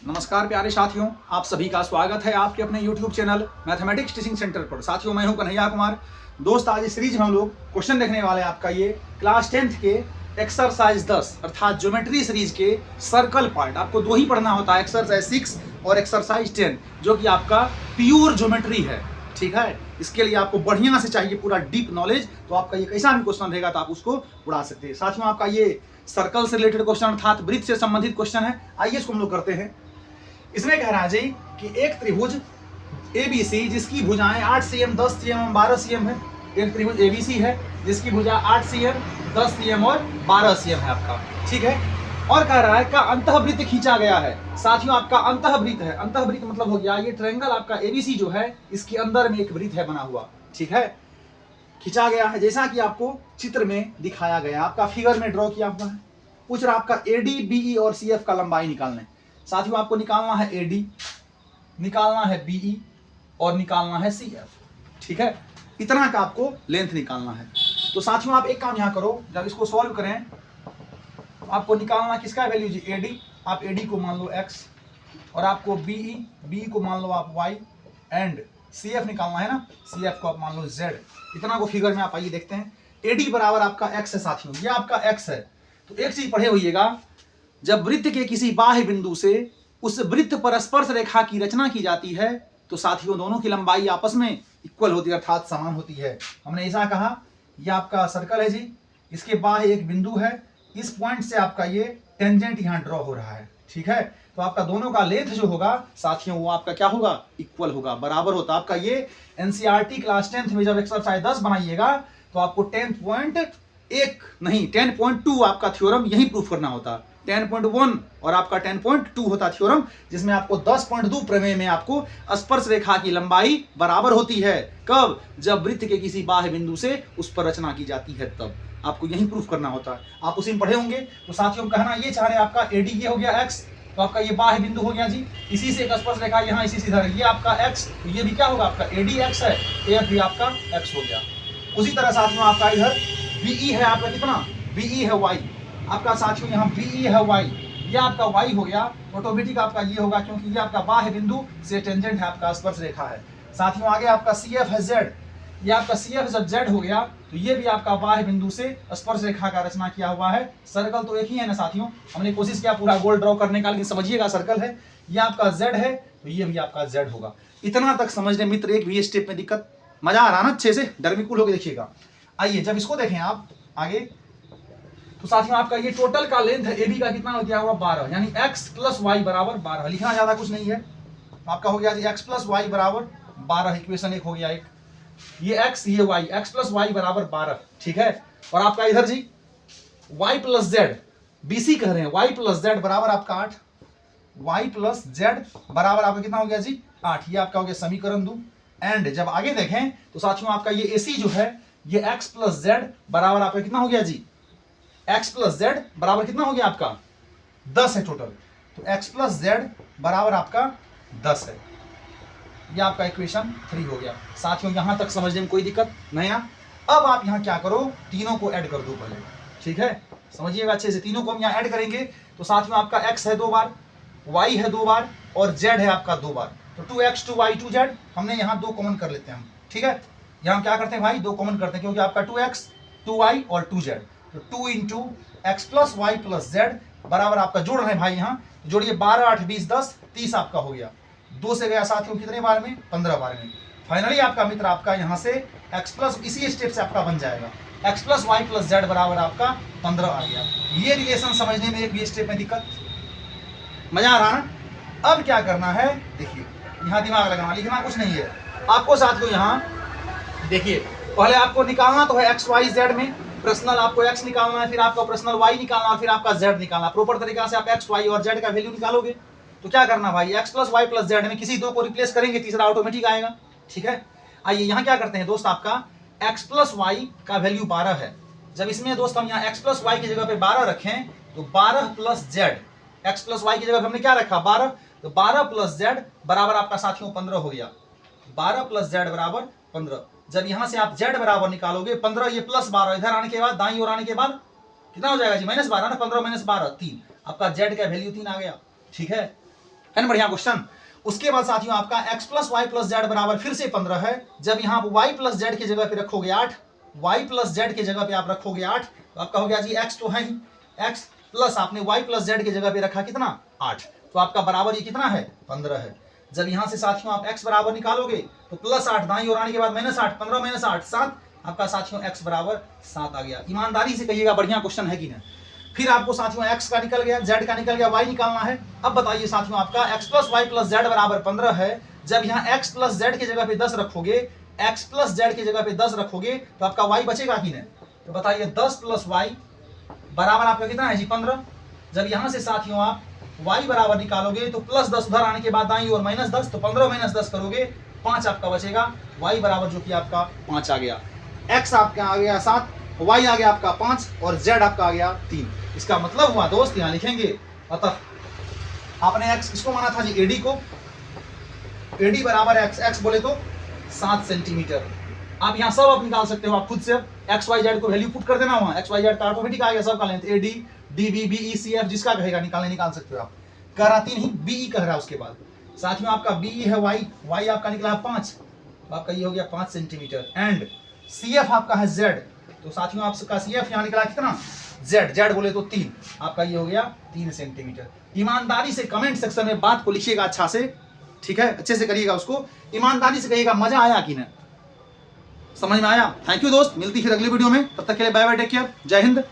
नमस्कार प्यारे साथियों, आप सभी का स्वागत है आपके अपने YouTube channel mathematics teaching centre पर। साथियों, मैं हूं कन्हैया कुमार। दोस्त, आज इस सीरीज में हम लोग क्वेश्चन देखने वाले हैं आपका ये क्लास 10th के एक्सरसाइज 10 अर्थात ज्योमेट्री सीरीज के सर्कल पार्ट। आपको दो ही पढ़ना होता है, एक्सरसाइज 6 और एक्सरसाइज 10, जो कि आपका प्योर ज्योमेट्री है। ठीक है, इसके लिए आपको बढ़िया से चाहिए पूरा डीप नॉलेज। तो आपका ये कैसा भी क्वेश्चन रहेगा तो आप उसको उड़ा सकते हैं। साथियों, आपका ये सर्कल से रिलेटेड क्वेश्चन अर्थात वृत्त से संबंधित क्वेश्चन है। आइए इसको हम लोग करते हैं। इसमें कह रहा है जी कि एक त्रिभुज ABC जिसकी भुजाएं 8 cm, 10 cm और 12 cm है। एक त्रिभुज ABC है जिसकी भुजा 8 cm, 10 cm और 12 cm है आपका। ठीक है, और कह रहा है का अंतःवृत्त खींचा गया है। साथियों, आपका अंतःवृत्त है, अंतःवृत्त मतलब हो गया ये ट्रायंगल आपका ABC जो है, इसके अंदर में एक वृत्त है बना हुआ। ठीक है, खींचा गया है जैसा कि आपको चित्र में दिखाया गया, आपका फिगर में ड्रॉ किया हुआ है। पूछ रहा आपका AD, BE और CF का लंबाई निकालने। साथियों, आपको निकालना है AD, निकालना है BE और निकालना है CF। ठीक है, इतना का आपको लेंथ निकालना है। तो साथियों, आप एक काम यहाँ करो, जब इसको सॉल्व करें तो आपको निकालना किसका वैल्यू जी, AD। आप AD को मान लो X और आपको BE को मान लो आप Y एंड CF निकालना है ना, CF को आप मान लो Z। इतना को फिगर में आप आइए देखते हैं। AD बराबर आपका X है साथियों, ये आपका X है। तो एक चीज पढ़े होइएगा, जब वृत्त के किसी बाह्य बिंदु से उस वृत्त पर स्पर्श रेखा की रचना की जाती है तो साथियों दोनों की लंबाई आपस में इक्वल होती है अर्थात समान होती है। हमने ऐसा कहा, यह आपका सर्कल है जी, इसके बाह्य एक बिंदु है, इस पॉइंट से आपका ये टेंजेंट यहाँ ड्रॉ हो रहा है। ठीक है, तो आपका दोनों का लेंथ जो होगा साथियों वो आपका क्या होगा, इक्वल होगा, बराबर होता। आपका ये NCERT क्लास 10th में जब एक्सरसाइज 10 बनाइएगा तो आपको 10.2 आपका थ्योरम यही प्रूफ करना होता। 10.1 और आपका 10.2 होता थ्योरम, जिसमें आपको 10.2 प्रमेय में आपको स्पर्श रेखा की लंबाई बराबर होती है। कब? जब वृत्त के किसी बाह्य बिंदु से उस पर रचना की जाती है, तब आपको यही प्रूफ करना होता है। आप उसी में पढ़े होंगे। तो साथियों, कहना ये चाह रहे हैं आपका AD ये हो गया X, तो आपका ये बाह्य बिंदु हो गया जी, इसी से एक स्पर्श रेखा यहाँ इसी से इधर, ये आपका X, तो ये भी क्या होगा आपका ADX है, AF भी आपका X हो गया। उसी तरह साथियों आपका इधर BE है आपका, कितना BE है Y आपका। साथियों यहाँ BE है Y, ये आपका Y हो गया, ऑटोमेटिक आपका ये होगा क्योंकि ये आपका बाह्य बिंदु से टेंजेंट है, आपका स्पर्श रेखा है। साथियों आगे आपका CF है Z, ये आपका CF जब Z हो गया तो ये भी आपका बाह्य बिंदु से स्पर्श रेखा का रचना किया हुआ है। सर्कल तो एक ही है ना साथियों, हमने कोशिश किया पूरा गोल ड्रॉ करने का, लेकिन समझिएगा सर्कल है, ये आपका Z है तो ये भी आपका Z होगा। इतना तक समझने मित्र, एक भी स्टेप में दिक्कत, मजा आ रहा ना, अच्छे से डरमिकुल होकर देखिएगा। आइए जब इसको देखें आप आगे, तो साथियों आपका ये टोटल का लेंथ है AB का कितना हो गया होगा 12, यानी X प्लस Y बराबर 12। लिखना ज्यादा कुछ नहीं है, तो आपका हो गया जी X प्लस Y बराबर 12। इक्वेशन एक हो गया, एक ये X ये Y, X प्लस Y बराबर 12। ठीक है, और आपका इधर जी Y प्लस Z, BC कह रहे हैं, Y प्लस Z बराबर आपका 8, Y प्लस Z बराबर आपका कितना हो गया जी 8। ये आपका हो गया समीकरण 2। एंड जब आगे देखें तो साथियों आपका ये AC जो है, ये X प्लस Z बराबर आपका कितना हो गया जी, X प्लस Z बराबर कितना हो गया आपका 10 है टोटल। तो X प्लस Z बराबर आपका 10 है, ये आपका इक्वेशन 3 हो गया। साथियों यहां तक समझने में कोई दिक्कत नहीं है। अब आप यहां क्या करो, तीनों को ऐड कर दो पहले। ठीक है, समझिएगा अच्छे से, तीनों को हम यहां ऐड करेंगे तो साथियों आपका X है 2 बार, Y है 2 बार और Z है आपका 2 बार। तो 2X 2Y 2Z, हमने यहाँ 2 कॉमन कर लेते हैं हम। ठीक है, यहाँ क्या करते हैं भाई, 2 कॉमन करते हैं क्योंकि आपका 2X 2Y और 2Z, तो 2 into X plus Y plus Z बराबर आपका जोड़ रहे हैं भाई, यहाँ जोड़िए 12 8 20 10 30 आपका हो गया। 2 से गया साथियों कितने बार में, 15 बार में। फाइनली आपका मित्र आपका यहाँ से x प्लस इसी स्टेप से आपका बन जाएगा, x plus Y plus Z बराबर आपका 15 आ गया। ये रिलेशन समझने में एक भी स्टेप में दिक्कत, मजा आ रहा ना। अब क्या करना है देखिए, यहाँ दिमाग लगाना, लिखना कुछ नहीं है आपको साथियों। यहाँ देखिए, पहले आपको निकालना तो है एक्स वाई जेड में, पर्सनल आपको x निकालना है, फिर आपका पर्सनल y निकालना है, फिर आपका z निकालना। प्रॉपर तरीका से आप x y और z का वैल्यू निकालोगे तो क्या करना भाई, x plus Y plus Z में किसी दो को रिप्लेस करेंगे, तीसरा ऑटोमेटिक आएगा। ठीक है, आइए यहाँ क्या करते हैं दोस्त, आपका x प्लस वाई का वैल्यू 12 है। जब इसमें दोस्त हम यहाँ x प्लस वाई की जगह पे 12 रखें तो 12 plus Z, x plus Y की जगह हमने क्या रखा 12, तो 12 प्लस जेड बराबर आपका साथियों 15 हो गया। 12 प्लस जेड बराबर 15। जब यहां से आप z बराबर निकालोगे 15, ये प्लस 12 इधर आने के बाद दाईं ओर आने के बाद कितना हो जाएगा जी -12 ना, 15 - 12 3, आपका z का वैल्यू 3 आ गया। ठीक है, है ना बढ़िया क्वेश्चन। उसके बाद साथियों आपका x plus Y plus Z बराबर फिर से 15 है। जब यहाँ आप y प्लस जेड की जगह पे रखोगे 8, y प्लस जेड की जगह पे आप रखोगे 8, तो आपका हो गया जी x तो है ही, x प्लस आपने y प्लस जेड की जगह पे रखा कितना 8, तो आपका बराबर ये कितना है 15 है। जब यहाँ से साथियों आप x बराबर निकालोगे तो प्लस 8 दाई और आने के बाद माइनस 8, 15 माइनस 8 7, आपका साथियों x बराबर 7 आ गया। ईमानदारी से कहिएगा बढ़िया क्वेश्चन है कि नहीं। फिर आपको साथियों x का निकल गया, z का निकल गया, y निकालना है। अब बताइए साथियों आपका x plus Y plus Z बराबर 15 है। जब यहाँ x प्लस जेड की जगह पे 10 रखोगे, x प्लस जेड की जगह पे 10 रखोगे तो आपका y बचेगा कि नहीं। तो बताइए 10 प्लस y बराबर आपका कितना है जी 15। जब यहाँ से साथियों आप y बराबर निकालोगे तो प्लस 10 उधर आने के बाद दाईं और माइनस 10, तो 15 माइनस 10 करोगे 5 आपका बचेगा, y बराबर जो कि आपका 5 आ गया। x आपका आ गया 7, y आ गया आपका 5 और z आपका आ गया 3। इसका मतलब हुआ दोस्त यहाँ लिखेंगे, अतः आपने x इसको माना था जी AD को, AD बराबर x बोले तो 7 सेंटीमीटर। आप यहाँ सब आप निकाल सकते हो आप खुद से, एक्स वाई जेड को वैल्यू पुट कर देना, वहाँ एक्स वाई जेड का ऑटोमेटिक आ गया सबका length, AD DB BE CF जिसका कहेगा निकाल सकते हो आप। कह रहा 3 ही BE कह रहा है। उसके बाद साथियों आपका BE है y आपका निकला है 5, तो आपका ये हो गया 5 सेंटीमीटर। एंड CF आपका है Z, तो साथियों आपका CF यहाँ निकला कितना Z बोले तो 3, आपका ये हो गया 3 सेंटीमीटर। ईमानदारी से कमेंट सेक्शन में बात को लिखिएगा अच्छा से, ठीक है, अच्छे से करिएगा उसको, ईमानदारी से कहिएगा मजा आया कि नहीं, समझ में आया। थैंक यू दोस्त, मिलती फिर अगली वीडियो में, तब तक के लिए बाय बाय, टेक केयर, जय हिंद।